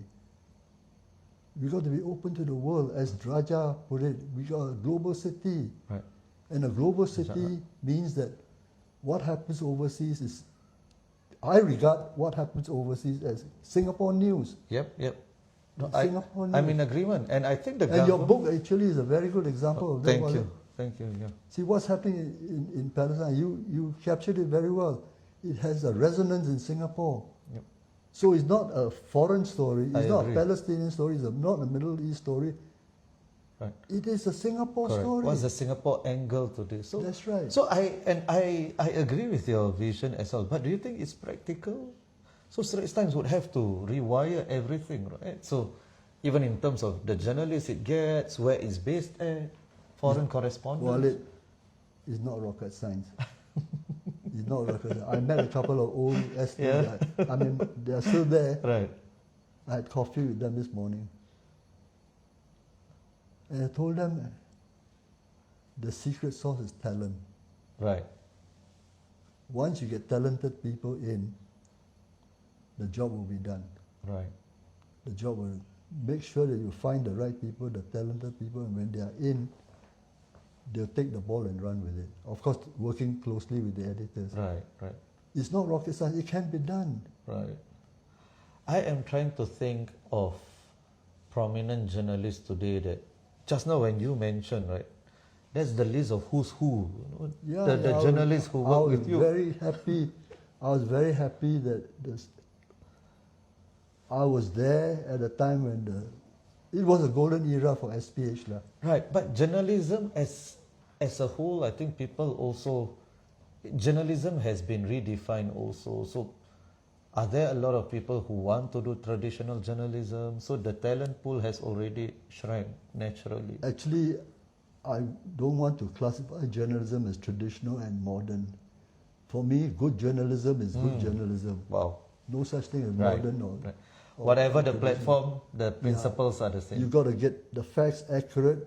S2: We got to be open to the world. As Raja put it, we got a global city.
S1: Right.
S2: And a global city means that what happens overseas is, I regard what happens overseas as Singapore news.
S1: Yep. No,
S2: Singapore
S1: I'm
S2: news.
S1: in agreement, and I think the
S2: And your
S1: government...
S2: book actually is a very good example of that.
S1: Thank you. Yeah.
S2: See what's happening in Palestine. You captured it very well. It has a resonance in Singapore.
S1: Yep.
S2: So it's not a foreign story. It's
S1: I
S2: not
S1: agree.
S2: a Palestinian story. It's not a Middle East story.
S1: Right.
S2: It is a Singapore
S1: Correct.
S2: story.
S1: What's the Singapore angle to this? So,
S2: That's right.
S1: So I agree with your vision as well. But do you think it's practical? So Straits Times would have to rewire everything, right? So even in terms of the journalists it gets, where it's based at, foreign correspondence.
S2: Walid is not rocket science. It's not rocket science. I met a couple of old ST guys. I mean, they're still there.
S1: Right.
S2: I had coffee with them this morning. And I told them the secret sauce is talent.
S1: Right.
S2: Once you get talented people in, the job will be done.
S1: Right.
S2: The job will make sure that you find the right people, the talented people, and when they are in, they'll take the ball and run with it. Of course, working closely with the editors.
S1: Right. Right.
S2: It's not rocket science, it can be done.
S1: Right. I am trying to think of prominent journalists today that just now when you mentioned, right, that's the list of who's who. You know, the journalists who work with you.
S2: I was very happy that I was there at a time when it was a golden era for SPH.
S1: Right, but journalism as a whole, I think people also, journalism has been redefined also. So are there a lot of people who want to do traditional journalism? So the talent pool has already shrank naturally.
S2: Actually, I don't want to classify journalism as traditional and modern. For me, good journalism is good journalism.
S1: Wow.
S2: No such thing as modern or...
S1: Right. Whatever the platform, the principles are the same.
S2: You've got to get the facts accurate,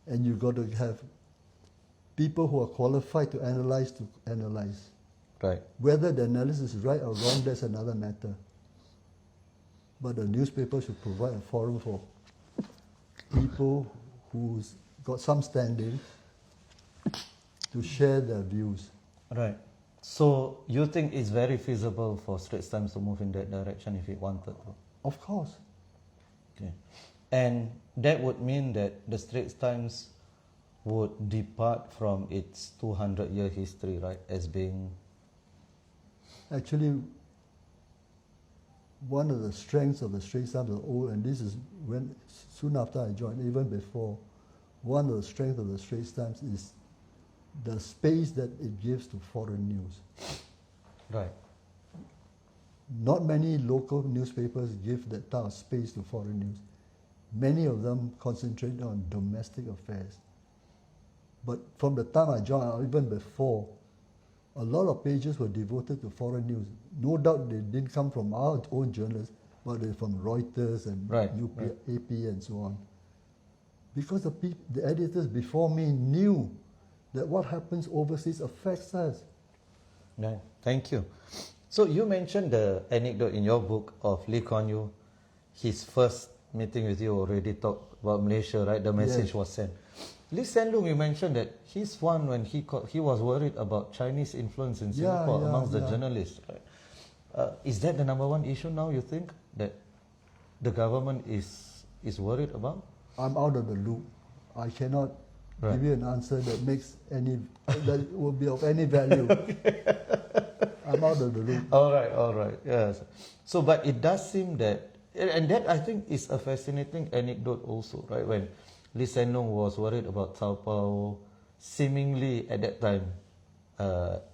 S2: and you've got to have people who are qualified to analyze.
S1: Right.
S2: Whether the analysis is right or wrong, that's another matter. But the newspaper should provide a forum for people who's got some standing to share their views.
S1: Right. So you think it's very feasible for Straits Times to move in that direction if it wanted to?
S2: Of course.
S1: Okay. And that would mean that the Straits Times would depart from its 200-year history, right, as being...
S2: Actually, one of the strengths of the Straits Times are old, and this is when soon after I joined, even before, one of the strengths of the Straits Times is the space that it gives to foreign news.
S1: Right.
S2: Not many local newspapers give that type of space to foreign news. Many of them concentrate on domestic affairs. But from the time I joined, or even before, a lot of pages were devoted to foreign news. No doubt they didn't come from our own journalists, but they're from Reuters and AP and so on. Because the editors before me knew that what happens overseas affects us.
S1: Right. Thank you. So you mentioned the anecdote in your book of Lee Kuan Yew. His first meeting with you already talked about Malaysia, right? The message was sent. Lee Hsien Loong, you mentioned that he's one when he was worried about Chinese influence in Singapore amongst the journalists, right? Is that the number one issue now, you think, that the government is worried about?
S2: I'm out of the loop. I cannot give you an answer that makes that will be of any value. I'm out of the loop.
S1: All right, yes. So, but it does seem that, and that I think is a fascinating anecdote also, right? When Lee Hsien Loong was worried about Cao Pao, seemingly at that time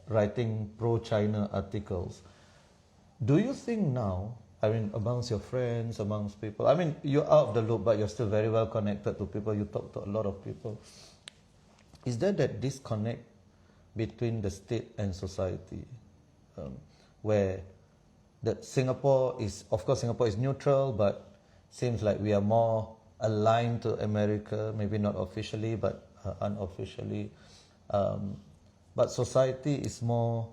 S1: writing pro-China articles. Do you think now, I mean, amongst your friends, amongst people, I mean, you're out of the loop, but you're still very well connected to people, you talk to a lot of people. Is there that disconnect between the state and society, where that Singapore is, of course, Singapore is neutral, but seems like we are more aligned to America, maybe not officially, but unofficially. But society is more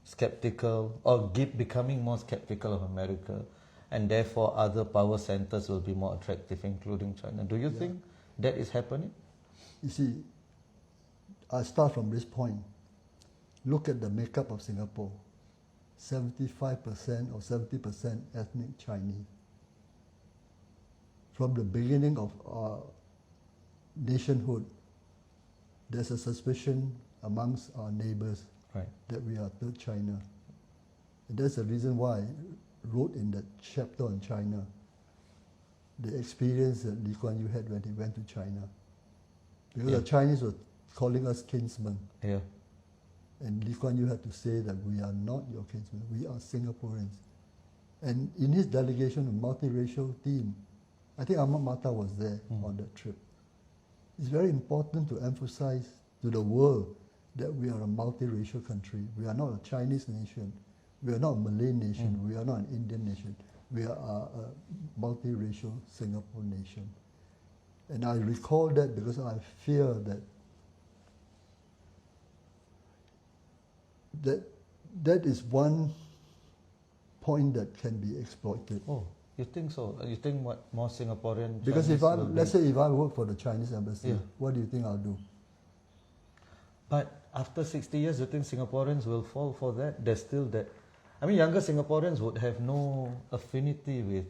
S1: skeptical, or becoming more skeptical of America, and therefore other power centers will be more attractive, including China. Do you think that is happening?
S2: You see, I start from this point. Look at the makeup of Singapore. 75% or 70% ethnic Chinese. From the beginning of our nationhood, there's a suspicion amongst our neighbors that we are third China. And that's the reason why I wrote in that chapter on China the experience that Lee Kuan Yew had when he went to China. Because the Chinese were calling us kinsmen.
S1: Yeah.
S2: And Lee Kuan Yew had to say that we are not your kinsmen, we are Singaporeans. And in his delegation, a multiracial team, I think Ahmad Mata was there on that trip. It's very important to emphasize to the world that we are a multiracial country. We are not a Chinese nation. We are not a Malay nation. We are not an Indian nation. we are a multiracial Singapore nation. And I recall that because I fear that is one point that can be exploited.
S1: Oh, you think so? You think what more Singaporean?
S2: Because
S1: Chinese will
S2: let's say if I work for the Chinese embassy,
S1: Yeah.
S2: what do you think I'll do?
S1: But after 60 years, you think Singaporeans will fall for that? There's still that. I mean, younger Singaporeans would have no affinity with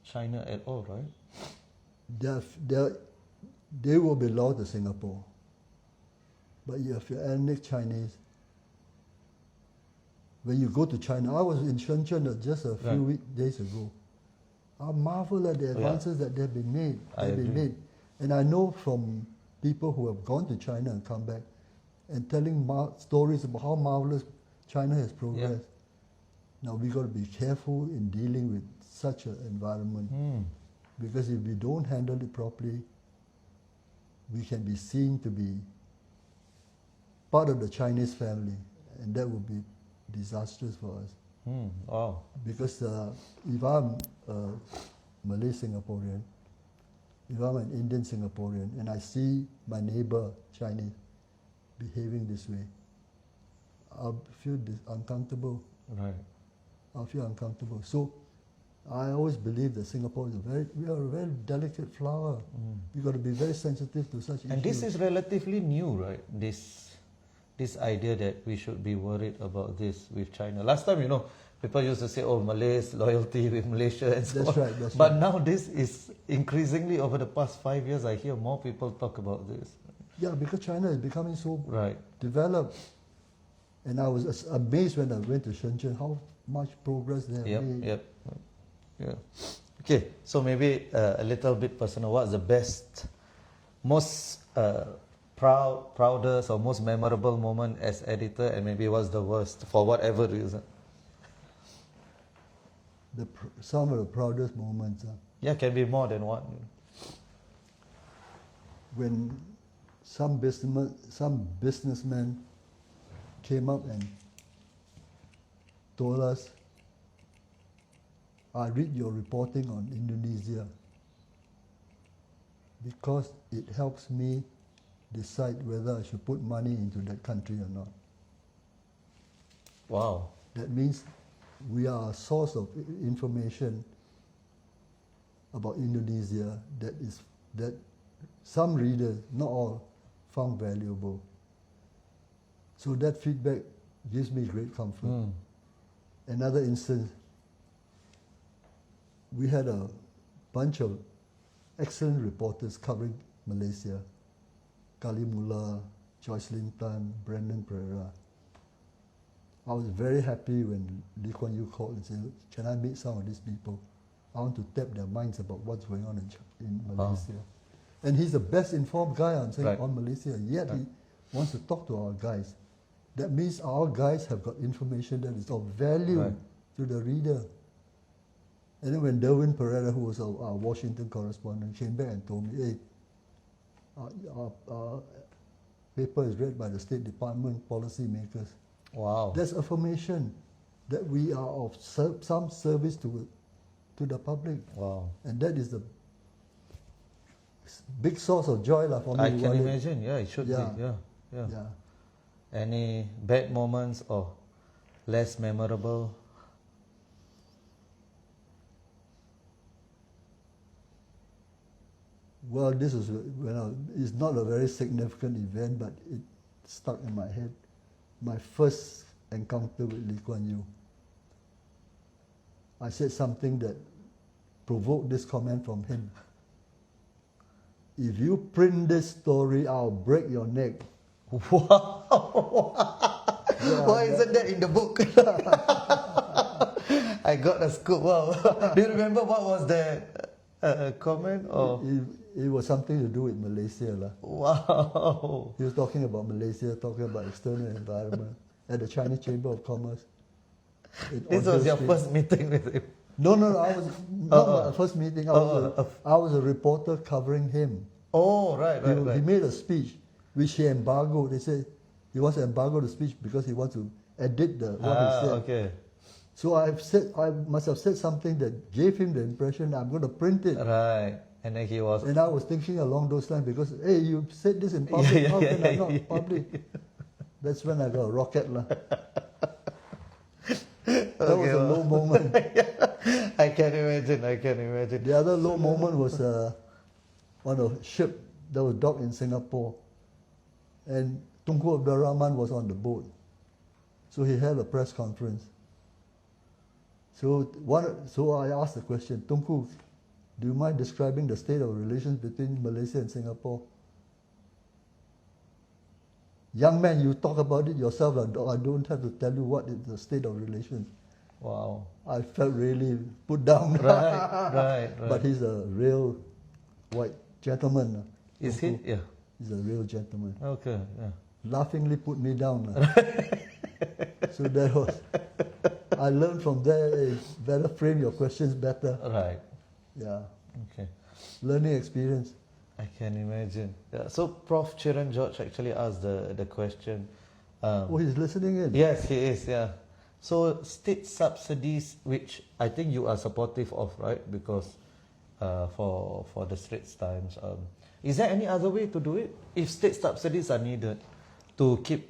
S1: China at all, right?
S2: They will belong to Singapore. But if you're ethnic Chinese, when you go to China, I was in Shenzhen just a few days ago. I marvel at the advances that they've been made. And I know from people who have gone to China and come back and telling stories about how marvelous China has progressed. Yeah. Now we've got to be careful in dealing with such an environment. Because if we don't handle it properly, we can be seen to be part of the Chinese family, and that would be disastrous for us.
S1: Wow.
S2: Because if I'm a Malay Singaporean, if I'm an Indian Singaporean, and I see my neighbor Chinese behaving this way, I'll feel uncomfortable.
S1: Right.
S2: I'll feel uncomfortable. So I always believe that Singapore is we are a very delicate flower. We've got to be very sensitive to such issues.
S1: And this is relatively new, right? This idea that we should be worried about this with China. Last time, people used to say, oh, Malays, loyalty with Malaysia and so on.
S2: That's
S1: but
S2: right.
S1: now this is increasingly, over the past 5 years, I hear more people talk about this.
S2: Yeah, because China is becoming so
S1: Right.
S2: developed. And I was amazed when I went to Shenzhen how much progress they have made.
S1: Yeah. Okay, so maybe a little bit personal. What's the best, most proudest or most memorable moment as editor, and maybe what's the worst for whatever reason?
S2: Some of the proudest moments.
S1: Yeah, can be more than one.
S2: When some businessmen came up and told us, I read your reporting on Indonesia because it helps me decide whether I should put money into that country or not.
S1: Wow.
S2: That means we are a source of information about Indonesia that some readers, not all, found valuable. So that feedback gives me great comfort. Another instance, we had a bunch of excellent reporters covering Malaysia. Kali Mullah, Joycelyn Tan, Brendan Pereira. I was very happy when Lee Kuan Yew called and said, can I meet some of these people? I want to tap their minds about what's going on in Malaysia. And he's the best informed guy on Malaysia, yet he wants to talk to our guys. That means our guys have got information that is of value to the reader. And then when Derwin Pereira, who was our Washington correspondent, came back and told me, hey, our paper is read by the State Department policy makers.
S1: Wow.
S2: That's affirmation that we are of some service to the public.
S1: Wow.
S2: And that is the big source of joy for me.
S1: I can imagine, it should be. Yeah. Any bad moments or less memorable?
S2: Well, this is it's not a very significant event, but it stuck in my head. My first encounter with Lee Kuan Yew. I said something that provoked this comment from him. If you print this story, I'll break your neck.
S1: Wow! Why isn't that in the book? I got a scoop. Wow! Do you remember what was the comment? Or
S2: it was something to do with Malaysia.
S1: Wow!
S2: He was talking about Malaysia, talking about external environment at the Chinese Chamber of Commerce.
S1: This was your first meeting with him?
S2: No, I was not my first meeting. I was a reporter covering him.
S1: Oh, right.
S2: He made a speech which he embargoed. They said he wants to embargo the speech because he wants to edit what he said.
S1: Okay.
S2: So I must have said something that gave him the impression I'm going to print it.
S1: Right. And then he was.
S2: And I was thinking along those lines because, hey, you said this in public, how can I not public? That's when I got a rocket. That was a low moment.
S1: I can imagine.
S2: The other low moment was on a ship that was docked in Singapore. And Tunku Abdul Rahman was on the boat. So he held a press conference. So I asked the question, Tunku, do you mind describing the state of relations between Malaysia and Singapore? Young man, you talk about it yourself. I don't have to tell you what is the state of relations.
S1: Wow.
S2: I felt really put down.
S1: Right.
S2: But he's a real white gentleman.
S1: Is he? Yeah.
S2: He's a real gentleman.
S1: Okay. Yeah.
S2: Laughingly put me down. So that was, I learned from there, better frame your questions better.
S1: Right.
S2: Yeah.
S1: Okay.
S2: Learning experience.
S1: I can imagine. Yeah. So Prof. Chiran George actually asked the question.
S2: Oh, he's listening in.
S1: Yes, he is. Yeah. So state subsidies, which I think you are supportive of, right? Because for the Straits Times, is there any other way to do it? If state subsidies are needed to keep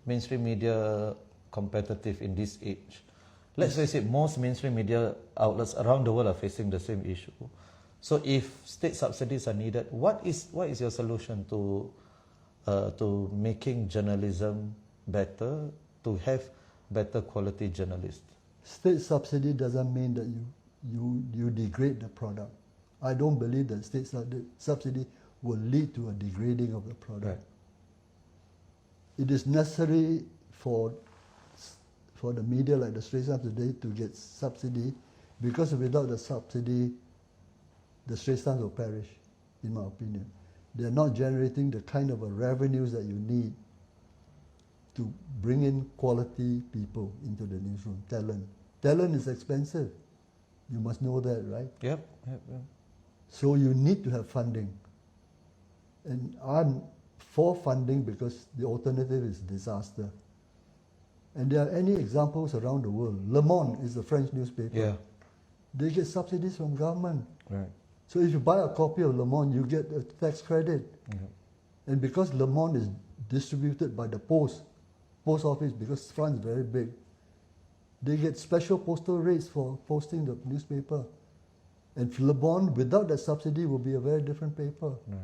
S1: mainstream media competitive in this age, let's face it, most mainstream media outlets around the world are facing the same issue. So if state subsidies are needed, what is your solution to making journalism better, to have better quality journalists?
S2: State subsidy doesn't mean that you degrade the product. I don't believe that state subsidy will lead to a degrading of the product.
S1: Right.
S2: It is necessary for the media like the Straits Times today to get subsidy, because without the subsidy, the Straits Times will perish, in my opinion. They are not generating the kind of revenues that you need to bring in quality people into the newsroom. Talent is expensive. You must know that, right?
S1: Yep.
S2: So you need to have funding. And I'm for funding because the alternative is disaster. And there are any examples around the world. Le Monde is a French newspaper.
S1: Yeah.
S2: They get subsidies from government.
S1: Right.
S2: So if you buy a copy of Le Monde, you get a tax credit.
S1: Yeah.
S2: And because Le Monde is distributed by the post office, because France is very big, they get special postal rates for posting the newspaper. And Le Monde, without that subsidy, will be a very different paper.
S1: Right.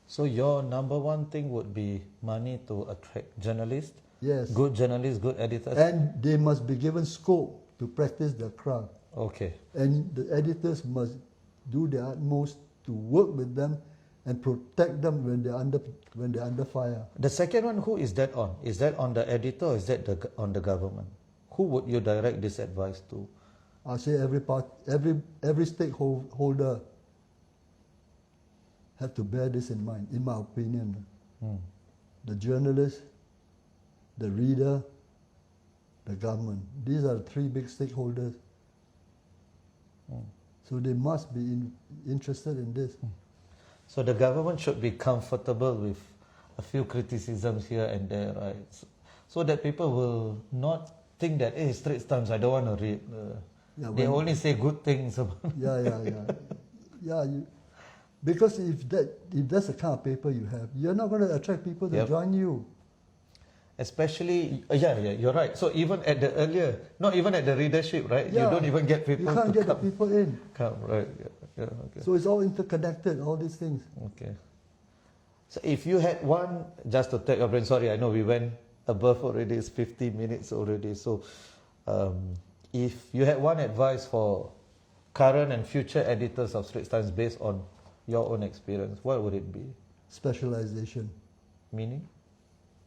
S1: So your number one thing would be money to attract journalists?
S2: Yes.
S1: Good journalists, good editors?
S2: And they must be given scope to practice their craft.
S1: Okay.
S2: And the editors must do their utmost to work with them and protect them when they're under fire.
S1: The second one, who is that on? Is that on the editor or is that on the government? Who would you direct this advice to?
S2: I say every stakeholder have to bear this in mind, in my opinion. The journalist, the reader, the government. These are the three big stakeholders. So they must be interested in this.
S1: So the government should be comfortable with a few criticisms here and there, right? So that people will not think that, hey, Straits Times, I don't want to read. They only say good things about
S2: because if that's the kind of paper you have, you're not going to attract people to join you.
S1: Especially, you're right. So even at the earlier, not even at the readership, right?
S2: Yeah,
S1: you don't even get people
S2: you can't get the people in.
S1: Come, right. Yeah, okay.
S2: So it's all interconnected, all these things.
S1: Okay. So if you had one, just to take your brain, sorry, I know we went above already, it's 50 minutes already. So if you had one advice for current and future editors of Straits Times based on your own experience, what would it be?
S2: Specialization.
S1: Meaning?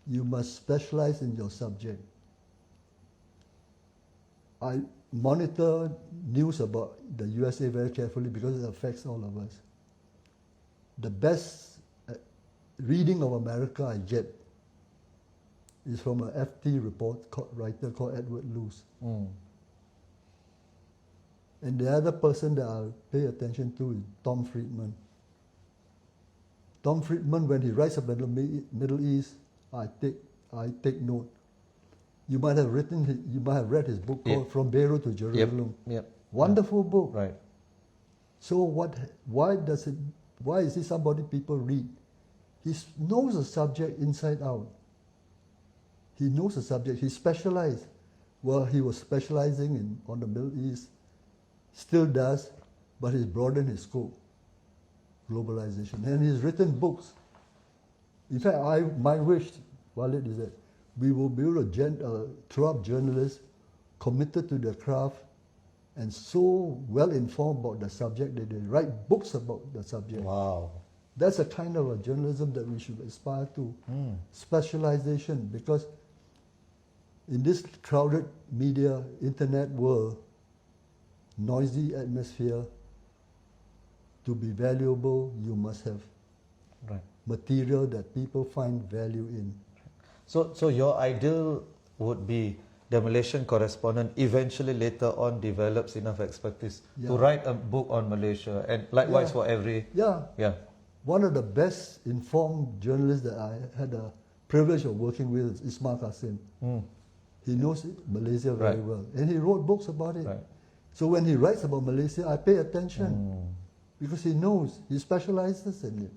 S2: You must specialize in your subject. I monitor news about the USA very carefully because it affects all of us. The best reading of America I get is from an FT writer called Edward Luce. And the other person that I pay attention to is Tom Friedman. Tom Friedman, when he writes about the Middle East, I take note. You might have read his book called
S1: Yep.
S2: From Beirut to Jerusalem.
S1: Yep.
S2: Wonderful book.
S1: Right.
S2: So why is he somebody people read? He knows the subject inside out. He knows the subject. He specialized. Well, he was specializing on the Middle East, still does, but he's broadened his scope. Globalization. And he's written books. In fact, my wish, Walid, is that we will be able to throw up journalists committed to their craft and so well informed about the subject that they write books about the subject.
S1: Wow.
S2: That's a kind of a journalism that we should aspire to. Specialization, because in this crowded media, internet world, noisy atmosphere, to be valuable, you must have
S1: Right.
S2: material that people find value in.
S1: So your ideal would be the Malaysian correspondent eventually later on develops enough expertise to
S2: Yeah.
S1: write a book on Malaysia, and likewise
S2: Yeah.
S1: for every
S2: Yeah. One of the best informed journalists that I had the privilege of working with is Ismail Qasim. He knows Malaysia very
S1: Right.
S2: well, and he wrote books about it.
S1: Right.
S2: So when he writes about Malaysia, I pay attention because he knows, he specializes in it.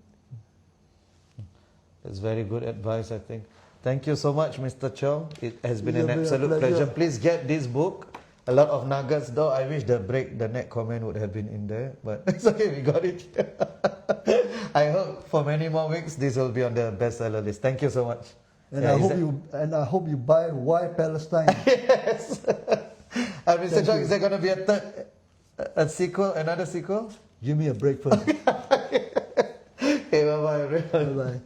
S1: That's very good advice, I think. Thank you so much, Mr. Cheong. It has been
S2: It's
S1: an
S2: been a
S1: absolute pleasure.
S2: pleasure.
S1: Please get this book. A lot of nuggets, though. I wish the break the neck comment would have been in there, but it's okay. We got it. I hope for many more weeks this will be on the bestseller list. Thank you so much.
S2: And
S1: Yeah,
S2: I hope you buy Why Palestine.
S1: Yes. Mr.
S2: Thank
S1: Cheong,
S2: you.
S1: is there going to be a sequel, another sequel?
S2: Give me a break first.
S1: Okay, bye-bye.
S2: Bye bye.